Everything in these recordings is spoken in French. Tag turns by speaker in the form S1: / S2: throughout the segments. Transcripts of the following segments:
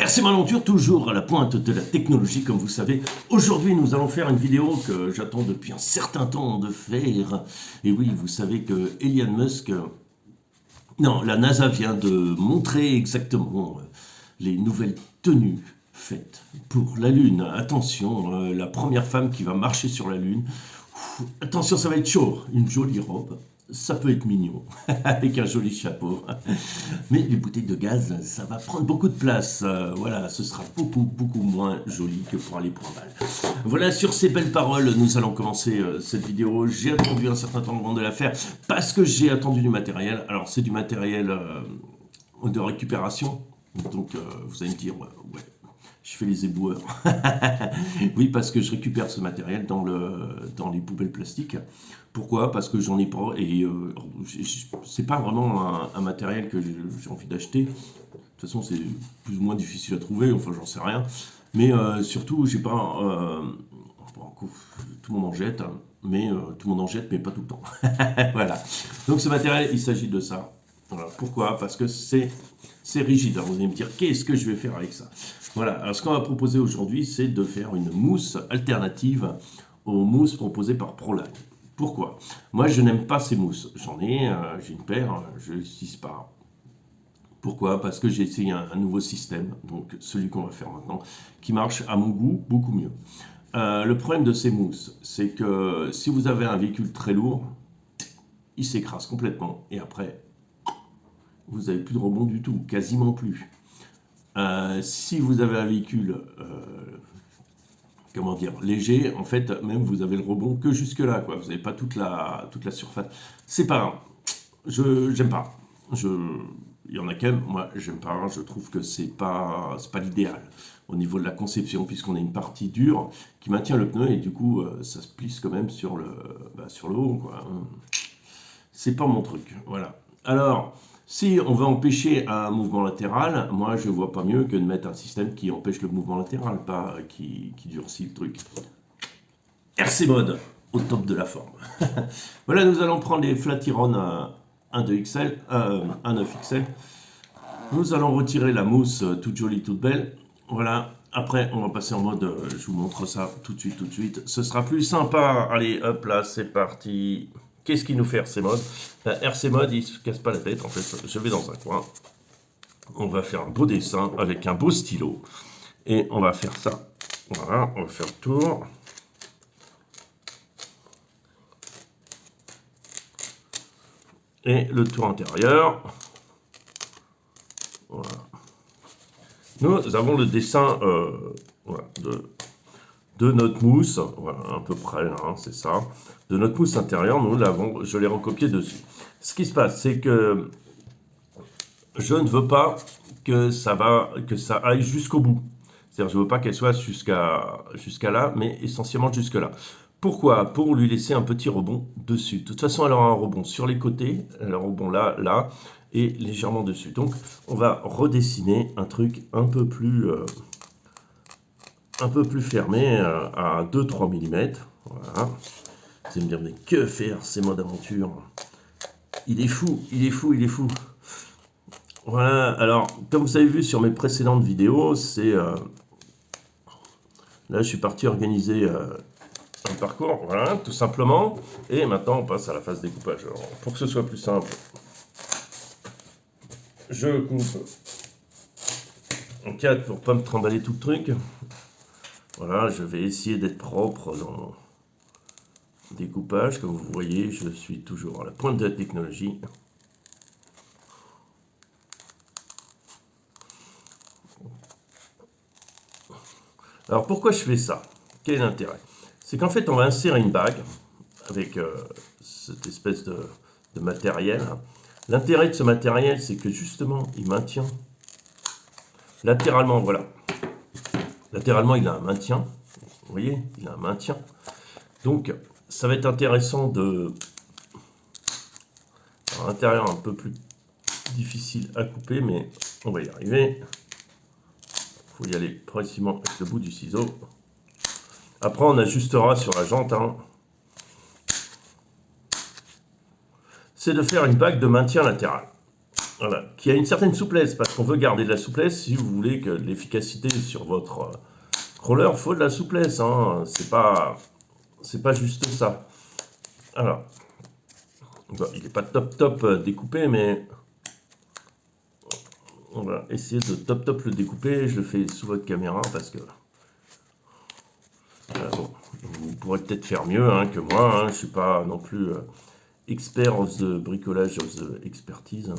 S1: RC Malenture, toujours à la pointe de la technologie, comme vous savez. Aujourd'hui, nous allons faire une vidéo que j'attends depuis un certain temps de faire. Et oui, vous savez que Elon Musk... Non, la NASA vient de montrer exactement les nouvelles tenues faites pour la Lune. Attention, la première femme qui va marcher sur la Lune. Attention, ça va être chaud. Une jolie robe. Ça peut être mignon, avec un joli chapeau. Mais les bouteilles de gaz, ça va prendre beaucoup de place. Voilà, ce sera beaucoup moins joli que pour aller pour un bal. Voilà, sur ces belles paroles, nous allons commencer cette vidéo. J'ai attendu un certain temps avant de la faire, parce que j'ai attendu du matériel. Alors, c'est du matériel de récupération. Donc, vous allez me dire, ouais, je fais les éboueurs. Oui, parce que je récupère ce matériel dans les poubelles plastiques. Pourquoi? Parce que j'en ai pas et c'est pas vraiment un matériel que j'ai envie d'acheter. De toute façon, c'est plus ou moins difficile à trouver, enfin j'en sais rien. Mais surtout, j'ai pas... tout le monde en jette, hein, mais tout le monde en jette, mais pas tout le temps. Voilà. Donc ce matériel, il s'agit de ça. Voilà. Pourquoi? Parce que c'est rigide. Alors vous allez me dire, qu'est-ce que je vais faire avec ça? Voilà. Alors ce qu'on va proposer aujourd'hui, c'est de faire une mousse alternative aux mousses proposées par Proline. Pourquoi? Moi, je n'aime pas ces mousses. J'ai une paire, je l'utilise pas. Pourquoi? Parce que j'ai essayé un nouveau système, donc celui qu'on va faire maintenant, qui marche à mon goût beaucoup mieux. Le problème de ces mousses, c'est que si vous avez un véhicule très lourd, il s'écrase complètement. Et après, vous n'avez plus de rebond du tout, quasiment plus. Si vous avez un véhicule... comment dire, léger, en fait, même vous avez le rebond que jusque-là, quoi. Vous n'avez pas toute la surface. C'est pas grave. J'aime pas. Il y en a quand même, moi, j'aime pas. Je trouve que c'est pas l'idéal au niveau de la conception, puisqu'on a une partie dure qui maintient le pneu et du coup, ça se plisse quand même sur le haut, quoi. C'est pas mon truc, voilà. Alors, si on veut empêcher un mouvement latéral, moi je vois pas mieux que de mettre un système qui empêche le mouvement latéral, pas qui durcit le truc. RC Mode, au top de la forme. Voilà, nous allons prendre les Flatiron 1.2XL, 1.9XL. Nous allons retirer la mousse toute jolie, toute belle. Voilà, après on va passer en mode, je vous montre ça tout de suite. Ce sera plus sympa. Allez, hop là, c'est parti. Qu'est-ce qu'il nous fait RC Mode? RC Mode, il se casse pas la tête, en fait. Je vais dans un coin. On va faire un beau dessin avec un beau stylo. Et on va faire ça. Voilà, on va faire le tour. Et le tour intérieur. Voilà. Nous avons le dessin voilà, de notre mousse, voilà, à peu près, hein, c'est ça, de notre mousse intérieure, je l'ai recopié dessus. Ce qui se passe, c'est que je ne veux pas que ça aille jusqu'au bout. C'est-à-dire, je ne veux pas qu'elle soit jusqu'à là, mais essentiellement jusque là. Pourquoi? Pour lui laisser un petit rebond dessus. De toute façon, elle aura un rebond sur les côtés, elle aura un rebond là, et légèrement dessus. Donc, on va redessiner un truc un peu plus fermé à 2-3 mm. Voilà. Vous allez me dire, mais que faire ces modes d'aventure? Il est fou. Voilà, alors, comme vous avez vu sur mes précédentes vidéos, là, je suis parti organiser un parcours, voilà, tout simplement. Et maintenant, on passe à la phase découpage. Alors, pour que ce soit plus simple, je coupe en 4 pour ne pas me trimballer tout le truc. Voilà, je vais essayer d'être propre dans mon découpage. Comme vous voyez, je suis toujours à la pointe de la technologie. Alors, pourquoi je fais ça? Quel est l'intérêt? C'est qu'en fait, on va insérer une bague avec cette espèce de matériel. L'intérêt de ce matériel, c'est que justement, il maintient latéralement, voilà. Latéralement, il a un maintien. Vous voyez, il a un maintien. Donc, ça va être intéressant de... À l'intérieur, un peu plus difficile à couper, mais on va y arriver. Il faut y aller progressivement avec le bout du ciseau. Après, on ajustera sur la jante. Hein. C'est de faire une bague de maintien latéral. Voilà, qui a une certaine souplesse, parce qu'on veut garder de la souplesse si vous voulez que l'efficacité sur votre roller, il faut de la souplesse, hein. C'est pas juste ça. Alors, bon, il n'est pas top découpé, mais on va essayer de top le découper. Je le fais sous votre caméra parce que bon, vous pourrez peut-être faire mieux hein, que moi. Hein. Je ne suis pas non plus expert of the bricolage, of the expertise.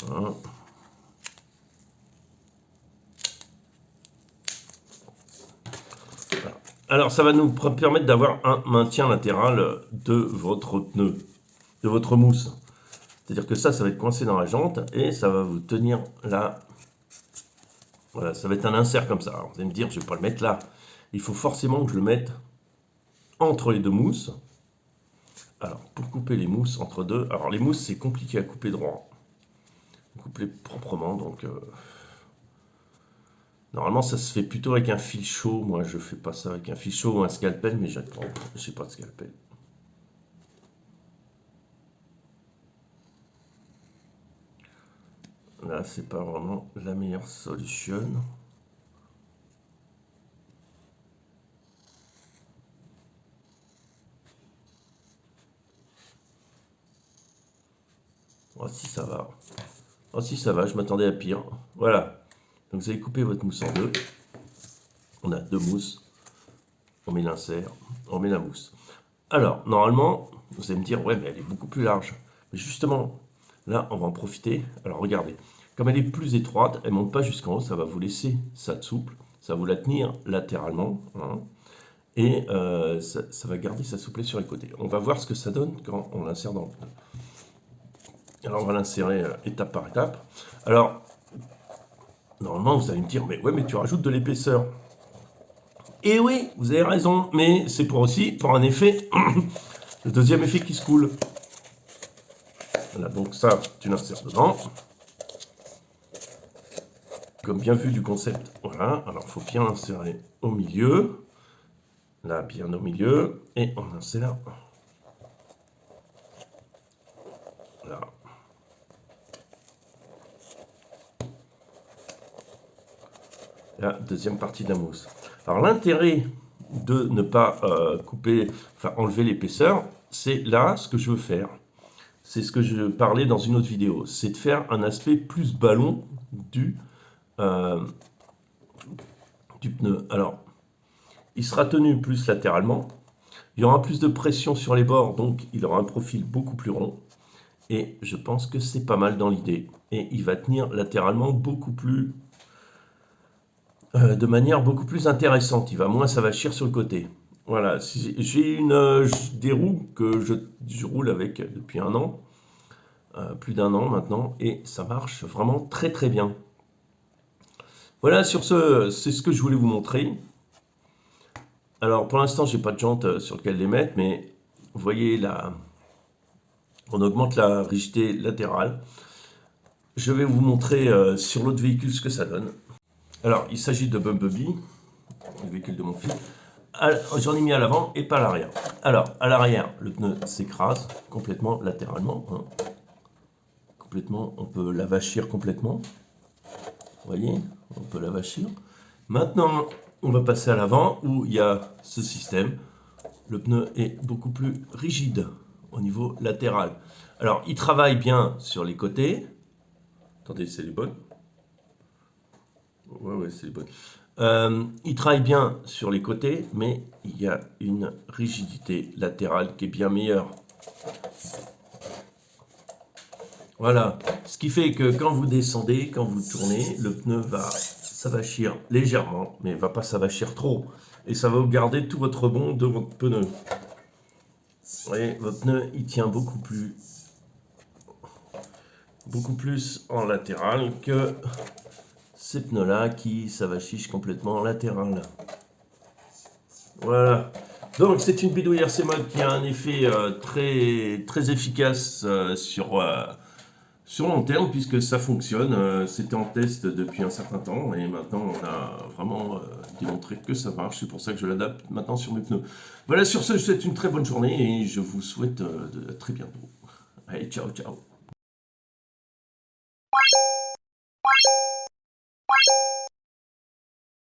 S1: Voilà. Alors, ça va nous permettre d'avoir un maintien latéral de votre pneu, de votre mousse. C'est-à-dire que ça va être coincé dans la jante et ça va vous tenir là. Voilà, ça va être un insert comme ça. Alors, vous allez me dire, je ne vais pas le mettre là. Il faut forcément que je le mette entre les deux mousses. Alors, pour couper les mousses entre deux, alors les mousses, c'est compliqué à couper droit. Couper proprement, donc... Normalement, ça se fait plutôt avec un fil chaud. Moi, je fais pas ça avec un fil chaud ou un scalpel, mais j'ai pas de scalpel. Là, c'est pas vraiment la meilleure solution. Oh, si ça va. Oh, si ça va, je m'attendais à pire. Voilà. Donc, vous allez couper votre mousse en deux. On a deux mousses. On met l'insert. On met la mousse. Alors, normalement, vous allez me dire, ouais, mais elle est beaucoup plus large. Mais justement, là, on va en profiter. Alors, regardez. Comme elle est plus étroite, elle ne monte pas jusqu'en haut. Ça va vous laisser ça de souple. Ça va vous la tenir latéralement. Hein, et ça va garder sa souplesse sur les côtés. On va voir ce que ça donne quand on l'insère dans le pneu. Alors, on va l'insérer étape par étape. Alors, normalement, vous allez me dire, mais ouais, mais tu rajoutes de l'épaisseur. Et oui, vous avez raison, mais c'est pour un effet, le deuxième effet qui se coule. Voilà, donc ça, tu l'insères dedans. Comme bien vu du concept, voilà. Alors, il faut bien l'insérer au milieu. Là, bien au milieu. Et on insère. Là. La deuxième partie de la mousse. Alors, l'intérêt de ne pas enlever l'épaisseur, c'est là ce que je veux faire. C'est ce que je parlais dans une autre vidéo. C'est de faire un aspect plus ballon du pneu. Alors, il sera tenu plus latéralement. Il y aura plus de pression sur les bords, donc il aura un profil beaucoup plus rond. Et je pense que c'est pas mal dans l'idée. Et il va tenir latéralement beaucoup plus... de manière beaucoup plus intéressante. Il va moins s'avachir sur le côté. Voilà, j'ai des roues que je roule avec depuis un an. Plus d'un an maintenant. Et ça marche vraiment très très bien. Voilà, sur ce, c'est ce que je voulais vous montrer. Alors, pour l'instant, j'ai pas de jante sur lequel les mettre, mais vous voyez là, on augmente la rigidité latérale. Je vais vous montrer sur l'autre véhicule ce que ça donne. Alors, il s'agit de Bumblebee, le véhicule de mon fils. J'en ai mis à l'avant et pas à l'arrière. Alors, à l'arrière, le pneu s'écrase complètement latéralement. Hein. Complètement, on peut l'avachir complètement. Vous voyez, on peut l'avachir. Maintenant, on va passer à l'avant où il y a ce système. Le pneu est beaucoup plus rigide au niveau latéral. Alors, il travaille bien sur les côtés. Attendez, c'est les bonnes. Ouais, c'est les bonnes. Il travaille bien sur les côtés, mais il y a une rigidité latérale qui est bien meilleure. Voilà. Ce qui fait que quand vous descendez, quand vous tournez, le pneu va s'avachir légèrement, mais il ne va pas s'avachir trop. Et ça va vous garder tout votre rebond de votre pneu. Vous voyez, votre pneu, il tient beaucoup plus en latéral que ces pneus-là qui s'avachissent complètement en latéral. Voilà. Donc, c'est une bidouille RC Mod qui a un effet très, très efficace sur long terme, puisque ça fonctionne. C'était en test depuis un certain temps, et maintenant, on a vraiment démontré que ça marche. C'est pour ça que je l'adapte maintenant sur mes pneus. Voilà, sur ce, je vous souhaite une très bonne journée, et je vous souhaite de très bientôt. Allez, ciao, ciao.